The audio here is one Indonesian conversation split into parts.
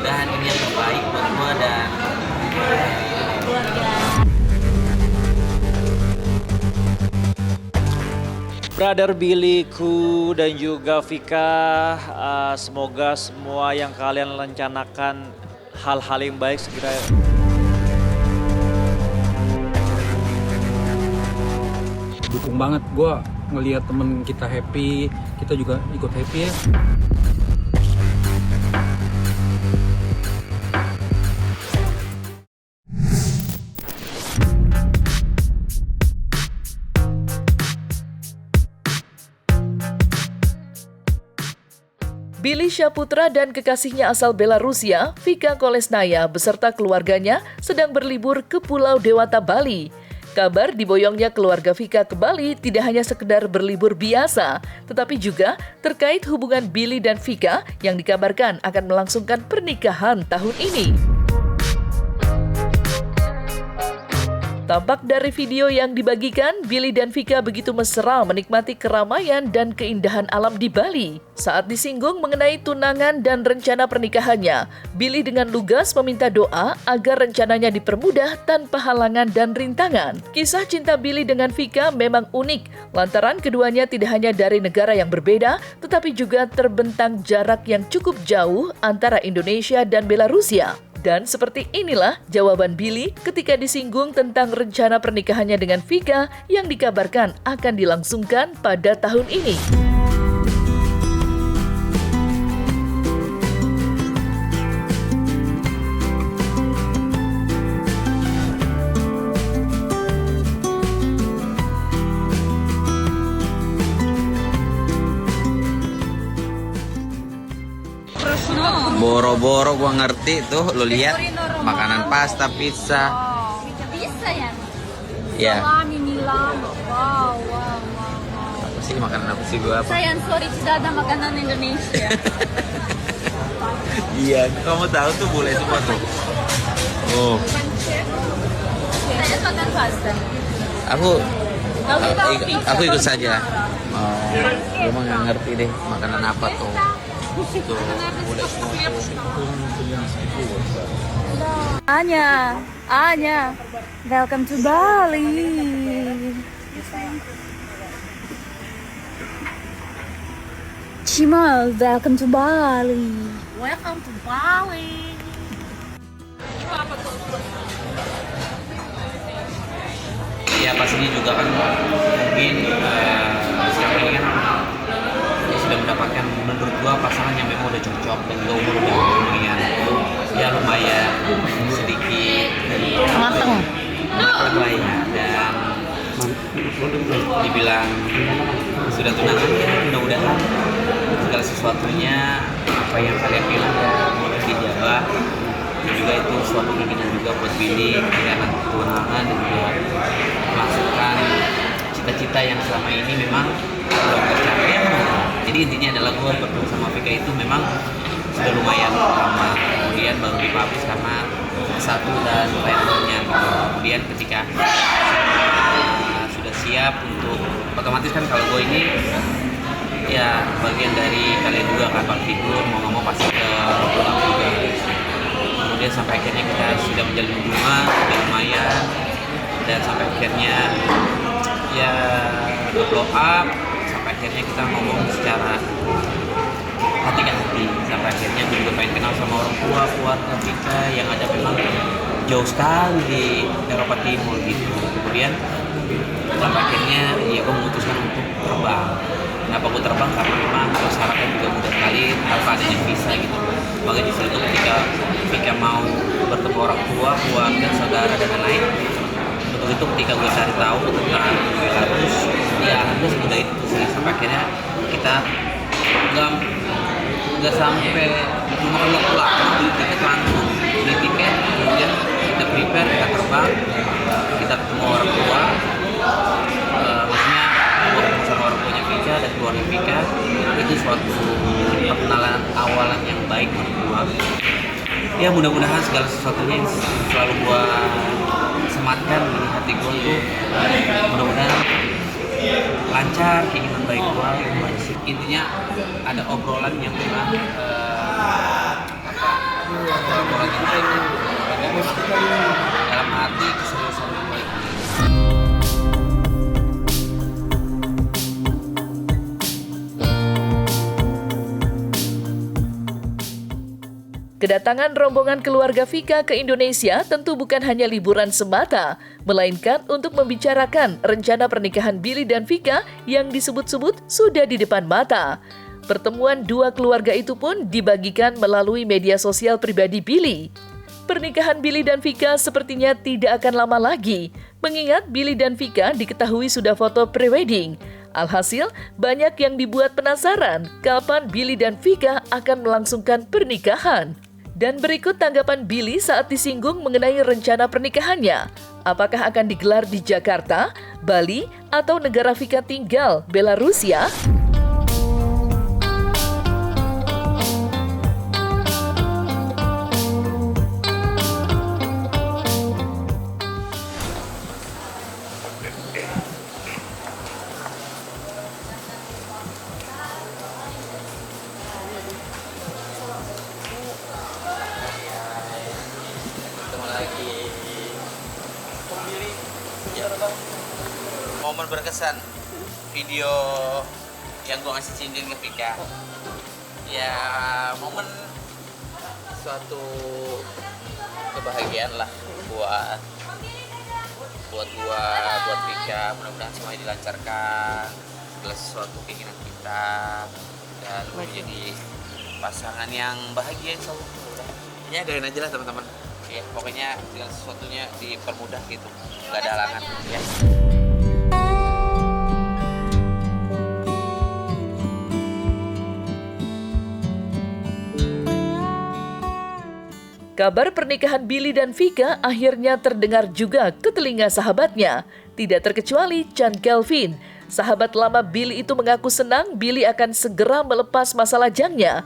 mudah-mudahan ini yang terbaik buat gue dan keluarga. Brother Billy, Ku, dan juga Vika, semoga semua yang kalian rencanakan hal-hal yang baik segera. Dukung banget, gue ngelihat temen kita happy, kita juga ikut happy ya. Billy Syahputra dan kekasihnya asal Belarusia, Vika Kolesnaya beserta keluarganya sedang berlibur ke Pulau Dewata, Bali. Kabar diboyongnya keluarga Vika ke Bali tidak hanya sekedar berlibur biasa, tetapi juga terkait hubungan Billy dan Vika yang dikabarkan akan melangsungkan pernikahan tahun ini. Tampak dari video yang dibagikan, Billy dan Vika begitu mesra menikmati keramaian dan keindahan alam di Bali. Saat disinggung mengenai tunangan dan rencana pernikahannya, Billy dengan lugas meminta doa agar rencananya dipermudah tanpa halangan dan rintangan. Kisah cinta Billy dengan Vika memang unik, lantaran keduanya tidak hanya dari negara yang berbeda, tetapi juga terbentang jarak yang cukup jauh antara Indonesia dan Belarusia. Dan seperti inilah jawaban Billy ketika disinggung tentang rencana pernikahannya dengan Vika yang dikabarkan akan dilangsungkan pada tahun ini. boro-boro gua ngerti tuh, lu lihat makanan pasta, pizza. Bisa ya? Ya, Salami Milano. Wow. apa sih makanan apa sih gua apa? Sayang, sorry, tidak ada makanan Indonesia. Iya, kamu tahu tuh bule semua tuh. Oh, Saya makan pasta. aku ikut saja. Oh, gua mah nggak ngerti deh makanan apa tuh. Tuh, bule semua tuh. Anya, welcome to Bali. Cimal, welcome to Bali. Welcome to Bali. Ya pastinya juga kan mungkin sekarang ini kan dia sudah mendapatkan menurut gua pasangan yang memang udah cocok dan juga umur udah lumayan sedikit Mateng. lah ya, dan dibilang sudah tunangan ya mudah-mudahan segala sesuatunya apa yang kalian bilang ya dijawab, dan juga itu suatu keinginan juga buat Billy ketika nanti tunangan dan juga melaksanakan cita-cita yang selama ini memang belum tercapai. Jadi intinya adalah gue berdua sama Vika itu memang sudah lumayan lama, kemudian baru dipublish karena satu dan lainnya. Kemudian ketika sudah siap untuk, otomatis kan kalau gue ini ya bagian dari kalian juga kan, Pak figur mau nggak mau pasti ke pulang juga. Kemudian sampai akhirnya kita sudah menjalin hubungan sudah lumayan, dan sampai akhirnya ya blow up, sampai akhirnya kita ngomong secara hati ke hati, sampai akhirnya gue juga pengen kenal sama orang tua keluarga kita yang ada memang jauh sekali di Eropa Timur gitu. Kemudian sampai akhirnya ya gue memutuskan untuk terbang. Kenapa gue terbang? Karena memang persyaratan juga mudah sekali tanpa adanya visa gitu. Makanya di situ ketika Vika mau bertemu orang tua, keluarga, saudara dan lain-lain, untuk itu ketika gue cari tahu tentang Belarus, ya gue semudah itu sih. Sampai akhirnya kita nggak sampai cuma pulang beli tiket langsung, kemudian kita prepare, kita terbang, kita ketemu orang tua, maksudnya gue ketemu sama orang tuanya Vika dan keluarga Vika. Itu suatu perkenalan awalan yang baik menurut gue. Ya mudah-mudahan segala sesuatunya yang selalu gue sematkan di hati gue tuh mudah-mudahan lancar, keinginan baik gue. Intinya ada obrolan yang memang Kedatangan rombongan keluarga Vika ke Indonesia tentu bukan hanya liburan semata, melainkan untuk membicarakan rencana pernikahan Billy dan Vika yang disebut-sebut sudah di depan mata. Pertemuan dua keluarga itu pun dibagikan melalui media sosial pribadi Billy. Pernikahan Billy dan Vika sepertinya tidak akan lama lagi, mengingat Billy dan Vika diketahui sudah foto prewedding. Alhasil, banyak yang dibuat penasaran kapan Billy dan Vika akan melangsungkan pernikahan. Dan berikut tanggapan Billy saat disinggung mengenai rencana pernikahannya. Apakah akan digelar di Jakarta, Bali, atau negara Vika tinggal, Belarusia? Momen berkesan video yang gue ngasih cincin ke Vika, ya momen suatu kebahagiaan lah buat gua, buat Vika. Mudah-mudahan semuanya dilancarkan, segala sesuatu keinginan kita, dan menjadi pasangan yang bahagia insyaallah. Ya doain aja lah teman-teman. Ya pokoknya segala sesuatunya dipermudah gitu, nggak ada halangan ya. Kabar pernikahan Billy dan Vika akhirnya terdengar juga ke telinga sahabatnya. Tidak terkecuali Chand Kelvin. Sahabat lama Billy itu mengaku senang Billy akan segera melepas masa lajangnya.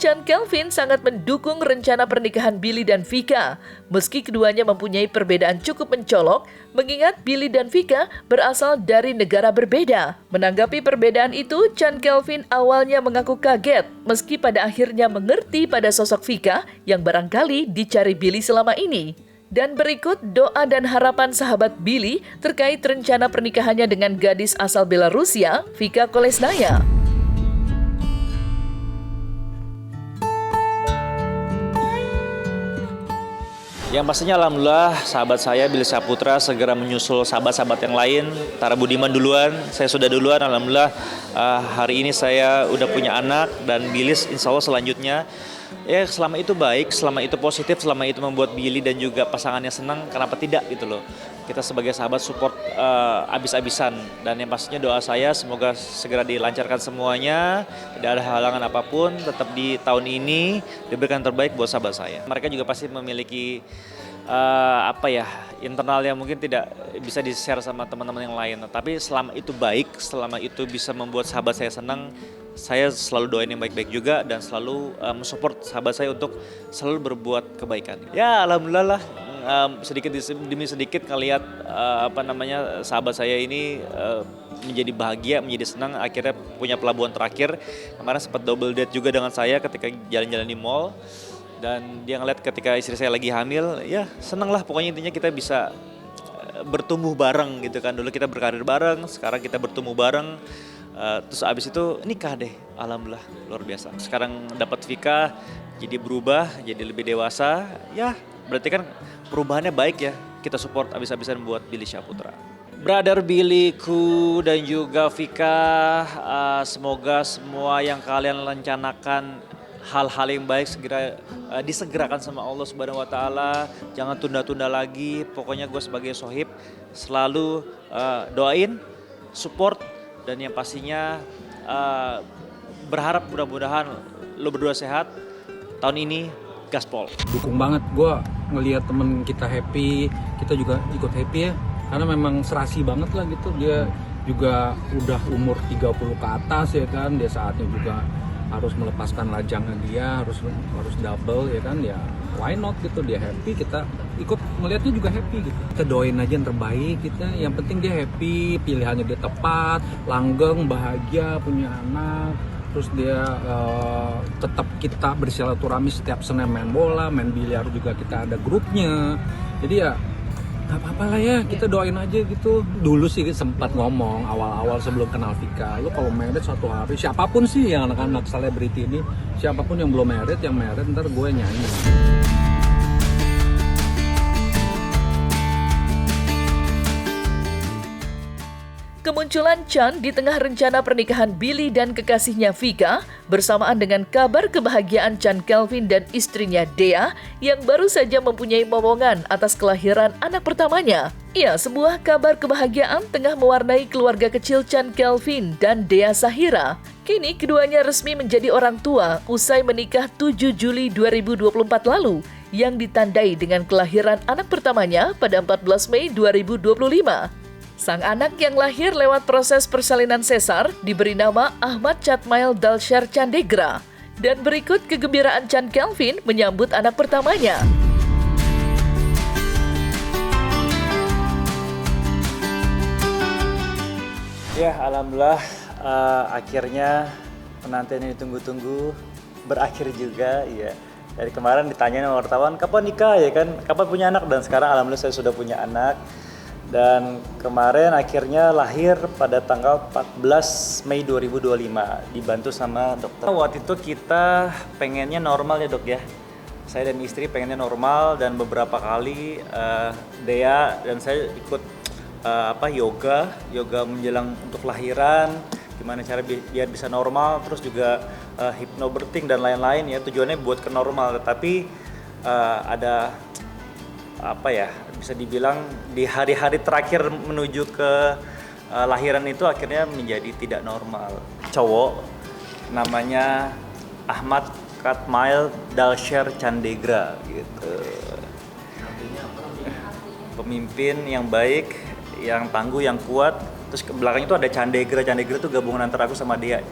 Chand Kelvin sangat mendukung rencana pernikahan Billy dan Vika, meski keduanya mempunyai perbedaan cukup mencolok, mengingat Billy dan Vika berasal dari negara berbeda. Menanggapi perbedaan itu, Chand Kelvin awalnya mengaku kaget, meski pada akhirnya mengerti pada sosok Vika yang barangkali dicari Billy selama ini. Dan berikut doa dan harapan sahabat Billy terkait rencana pernikahannya dengan gadis asal Belarusia, Vika Kolesnaya. Yang pastinya alhamdulillah sahabat saya Billy Syahputra segera menyusul sahabat-sahabat yang lain. Tara Budiman duluan, saya sudah duluan. Alhamdulillah hari ini saya udah punya anak dan Billy insya Allah selanjutnya. Ya selama itu baik, selama itu positif, selama itu membuat Billy dan juga pasangannya senang, kenapa tidak gitu loh. Kita sebagai sahabat support abis-abisan, dan yang pastinya doa saya semoga segera dilancarkan semuanya, tidak ada halangan apapun, tetap di tahun ini diberikan terbaik buat sahabat saya. Mereka juga pasti memiliki internal yang mungkin tidak bisa di-share sama teman-teman yang lain. Tapi selama itu baik, selama itu bisa membuat sahabat saya senang, saya selalu doain yang baik-baik juga dan selalu mensupport sahabat saya untuk selalu berbuat kebaikan. Ya alhamdulillah lah, sedikit demi sedikit ngelihat sahabat saya ini menjadi bahagia, menjadi senang, akhirnya punya pelabuhan terakhir. Kemarin sempat double date juga dengan saya ketika jalan-jalan di mall. Dan dia ngeliat ketika istri saya lagi hamil, ya seneng lah pokoknya intinya kita bisa bertumbuh bareng gitu kan. Dulu kita berkarir bareng, sekarang kita bertumbuh bareng. Terus abis itu nikah deh, alhamdulillah luar biasa. Sekarang dapat Vika, jadi berubah, jadi lebih dewasa. Ya berarti kan perubahannya baik ya, kita support abis-abisan buat Billy Syahputra. Brother Billyku dan juga Vika, semoga semua yang kalian rencanakan hal-hal yang baik segera disegerakan sama Allah Subhanahu wa taala. Jangan tunda-tunda lagi. Pokoknya gue sebagai sohib selalu doain, support, dan yang pastinya berharap mudah-mudahan lo berdua sehat. Tahun ini gaspol. Dukung banget, gue ngelihat temen kita happy, kita juga ikut happy ya. Karena memang serasi banget lah gitu. Dia juga udah umur 30 ke atas ya kan. Dia saatnya juga harus melepaskan lajangnya, dia harus double ya kan, ya why not gitu. Dia happy, kita ikut melihatnya juga happy gitu. Kita doain aja yang terbaik, kita yang penting dia happy, pilihannya dia tepat, langgeng, bahagia, punya anak. Terus dia tetap kita bersilaturahmi setiap Senin main bola, main biliar juga kita ada grupnya. Jadi ya nggak apa-apa lah ya, kita doain aja gitu. Dulu sih sempat ngomong awal-awal sebelum kenal Vika, lu kalau married suatu hari, siapapun sih yang anak-anak selebriti ini, siapapun yang belum married, yang married ntar gue nyanyi. Kemunculan Chan di tengah rencana pernikahan Billy dan kekasihnya Vika bersamaan dengan kabar kebahagiaan Chan Kelvin dan istrinya Dea yang baru saja mempunyai momongan atas kelahiran anak pertamanya. Ya, sebuah kabar kebahagiaan tengah mewarnai keluarga kecil Chan Kelvin dan Dea Sahira. Kini keduanya resmi menjadi orang tua usai menikah 7 Juli 2024 lalu yang ditandai dengan kelahiran anak pertamanya pada 14 Mei 2025. Sang anak yang lahir lewat proses persalinan sesar diberi nama Ahmad Chatmail Dalsher Chandegra. Dan berikut kegembiraan Chan Kelvin menyambut anak pertamanya. Ya, alhamdulillah akhirnya penantian yang ditunggu-tunggu berakhir juga ya. Dari kemarin ditanyain sama wartawan, kapan nikah ya kan, kapan punya anak, dan sekarang alhamdulillah saya sudah punya anak. Dan kemarin akhirnya lahir pada tanggal 14 Mei 2025 dibantu sama dokter. Waktu itu kita pengennya normal ya dok ya. Saya dan istri pengennya normal, dan beberapa kali Dea dan saya ikut yoga menjelang untuk lahiran, gimana cara biar bisa normal, terus juga hypnobirthing dan lain-lain ya, tujuannya buat ke normal. Tapi ada bisa dibilang di hari-hari terakhir menuju ke lahiran itu akhirnya menjadi tidak normal. Cowok namanya Ahmad Chatmail Dalsher Chandegra gitu. Pemimpin yang baik, yang tangguh, yang kuat. Terus ke belakang itu ada Chandegra. Chandegra itu gabungan antara aku sama Dea.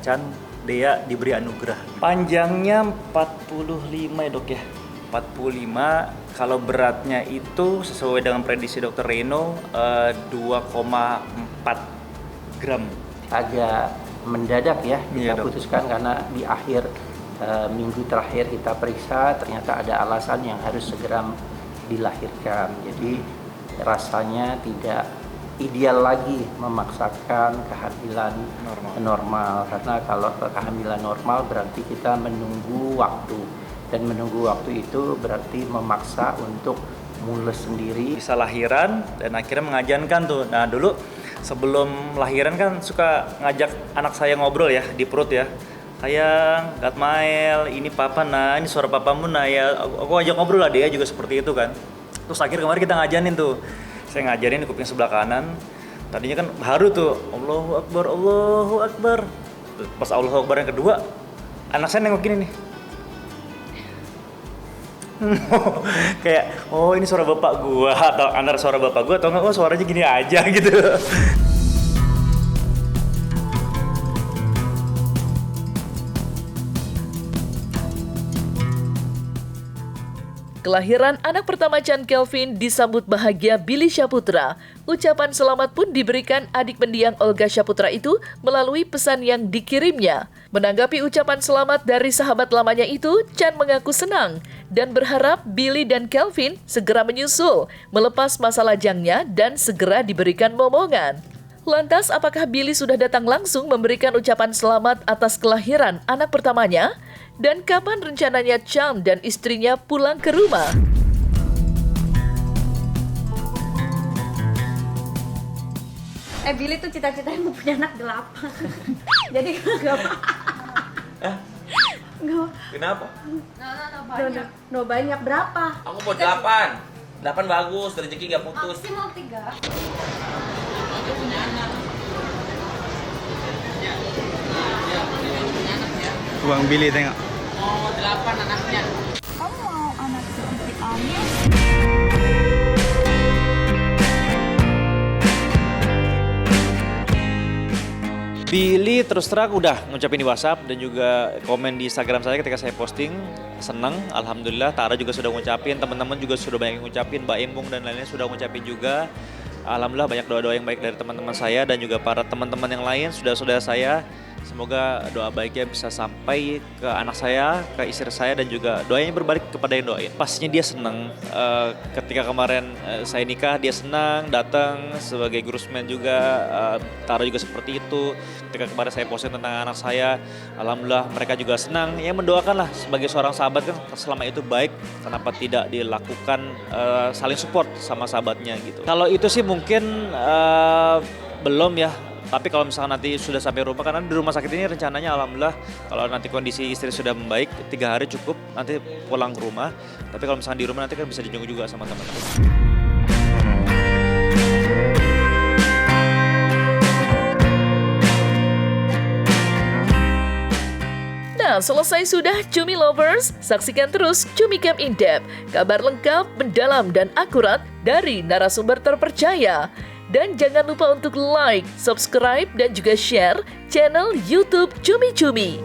Dea diberi anugerah. Panjangnya 45 ya dok ya. 45. Kalau beratnya itu sesuai dengan prediksi Dr. Reno 2,4 gram. Agak mendadak ya kita Iya, putuskan, karena di akhir minggu terakhir kita periksa ternyata ada alasan yang harus segera dilahirkan. Jadi rasanya tidak ideal lagi memaksakan kehamilan normal, karena kalau kehamilan normal berarti kita menunggu waktu. Dan menunggu waktu itu berarti memaksa untuk mules sendiri. Bisa lahiran dan akhirnya mengajankan tuh. Nah dulu sebelum lahiran kan suka ngajak anak saya ngobrol ya di perut ya. Sayang, Chatmail, ini papa nah, ini suara papamu nah ya. Aku ajak ngobrol lah, dia juga seperti itu kan. Terus akhirnya kemarin kita ngajarin tuh. Saya ngajarin di kuping sebelah kanan. Tadinya kan haru tuh, Allahu Akbar, Allahu Akbar. Pas Allahu Akbar yang kedua, anak saya nengok gini nih. Kayak, oh ini suara bapak gua, atau antara suara bapak gua, atau enggak, oh suaranya gini aja gitu. Kelahiran anak pertama Chan Kelvin disambut bahagia Billy Syaputra. Ucapan selamat pun diberikan adik mendiang Olga Syaputra itu melalui pesan yang dikirimnya. Menanggapi ucapan selamat dari sahabat lamanya itu, Chan mengaku senang dan berharap Billy dan Kelvin segera menyusul, melepas masa lajangnya dan segera diberikan momongan. Lantas, apakah Billy sudah datang langsung memberikan ucapan selamat atas kelahiran anak pertamanya? Dan kapan rencananya Chan dan istrinya pulang ke rumah? Billy tuh cita-citanya mau punya anak 8. Jadi gak apa. Kenapa? No banyak berapa? Aku mau 8. 8 bagus, rezeki nggak putus. Maksimal 3. Bang Billy tengok. Mau 8 anaknya. Kamu mau anak seperti Amir? Billy terus terang udah ngucapin di WhatsApp dan juga komen di Instagram saya ketika saya posting. Seneng, alhamdulillah. Tara juga sudah ngucapin, teman-teman juga sudah banyak yang ngucapin, Mbak Embung dan lainnya sudah ngucapin juga. Alhamdulillah banyak doa-doa yang baik dari teman-teman saya dan juga para teman-teman yang lain, saudara-saudara saya. Semoga doa baiknya bisa sampai ke anak saya, ke istri saya, dan juga doanya berbalik kepada yang doain. Pastinya dia senang. Ketika kemarin saya nikah, dia senang datang sebagai groomsman juga. Tara juga seperti itu. Ketika kemarin saya posting tentang anak saya, alhamdulillah mereka juga senang. Ya mendoakan lah, sebagai seorang sahabat kan selama itu baik, kenapa tidak dilakukan saling support sama sahabatnya gitu. Kalau itu sih mungkin belum ya. Tapi kalau misalkan nanti sudah sampai rumah, karena di rumah sakit ini rencananya alhamdulillah kalau nanti kondisi istri sudah membaik 3 hari cukup, nanti pulang ke rumah. Tapi kalau misalkan di rumah nanti kan bisa dijenguk juga sama teman-teman. Nah, selesai sudah Cumi Lovers, saksikan terus Cumi Camp In Depth, kabar lengkap, mendalam, dan akurat dari narasumber terpercaya. Dan jangan lupa untuk like, subscribe, dan juga share channel YouTube Cumi Cumi.